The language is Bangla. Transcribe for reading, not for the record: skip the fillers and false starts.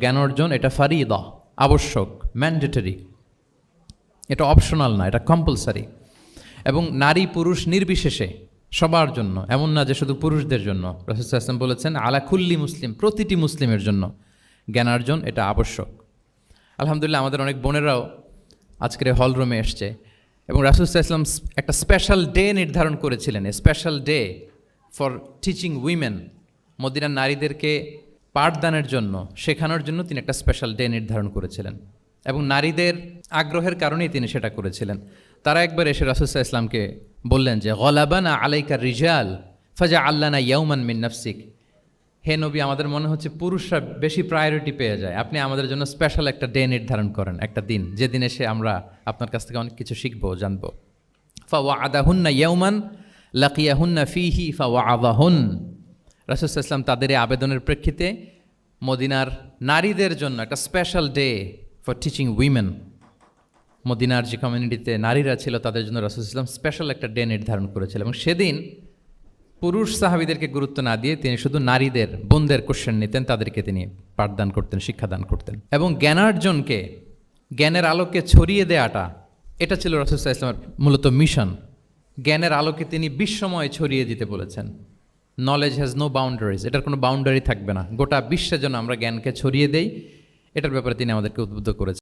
জ্ঞান অর্জন এটা ফারিদা, আবশ্যক, ম্যান্ডেটরি, এটা অপশনাল না, এটা কম্পালসারি। এবং নারী পুরুষ নির্বিশেষে সবার জন্য, এমন না যে শুধু পুরুষদের জন্য। রাসূল সাল্লাল্লাহু আলাইহি ওয়াসাল্লাম বলেছেন আলা কুল্লি মুসলিম, প্রতিটি মুসলিমের জন্য জ্ঞানার্জন এটা আবশ্যক। আলহামদুলিল্লাহ আমাদের অনেক বোনেরাও আজকের হল রুমে এসছে এবং রাসূল সাল্লাল্লাহু আলাইহি ওয়াসাল্লাম একটা স্পেশাল ডে নির্ধারণ করেছিলেন, a special day for teaching women. মদিনার নারীদেরকে পাঠদানের জন্য, শেখানোর জন্য তিনি একটা স্পেশাল ডে নির্ধারণ করেছিলেন এবং নারীদের আগ্রহের কারণেই তিনি সেটা করেছিলেন। তারা একবার এসে রাসূল সাল্লাল্লাহু আলাইহি ওয়াসাল্লামকে বললেন যে গলাবানা আলাইকা রিজাল ফাজা আল্লানা ইয়াউমান মিন নাফসিক, হে নবী, আমাদের মনে হচ্ছে পুরুষরা বেশি প্রায়োরিটি পেয়ে যায়, আপনি আমাদের জন্য স্পেশাল একটা ডে নির্ধারণ করেন, একটা দিন, যেদিন এসে আমরা আপনার কাছ থেকে অনেক কিছু শিখবো, জানবো। ফাওয়াআদাহুন্না ইয়াউমান লাকিয়াহুন্না ফীহি ফাওয়াআযাহুন। রাসূল সাল্লাল্লাহু আলাইহি ওয়াসাল্লাম তাদের এই আবেদনের প্রেক্ষিতে মদিনার নারীদের জন্য একটা special day for teaching women, মদিনার যে কমিউনিটিতে নারীরা ছিল তাদের জন্য রাসূল সাল্লাল্লাহু আলাইহি ওয়াসাল্লাম স্পেশাল একটা ডে নির্ধারণ করেছিলেন। এবং সেদিন পুরুষ সাহাবীদেরকে গুরুত্ব না দিয়ে তিনি শুধু নারীদের, বোনদের কোশ্চেন নিতেন, তাদেরকে তিনি পাঠদান করতেন, শিক্ষাদান করতেন। এবং জ্ঞানার্জনকে, জ্ঞানের আলোকে ছড়িয়ে দেওয়াটা, এটা ছিল রাসূল সাল্লাল্লাহু আলাইহি ওয়াসাল্লামের মূলত মিশন। জ্ঞানের আলোকে তিনি বিশ্বময় ছড়িয়ে দিতে বলেছেন। নলেজ হ্যাজ নো বাউন্ডারিজ, এটার কোনো বাউন্ডারি থাকবে না, গোটা বিশ্বের জন্য আমরা জ্ঞানকে ছড়িয়ে দেই, এটার ব্যাপারে তিনি আমাদেরকে উদ্বুদ্ধ করেছেন।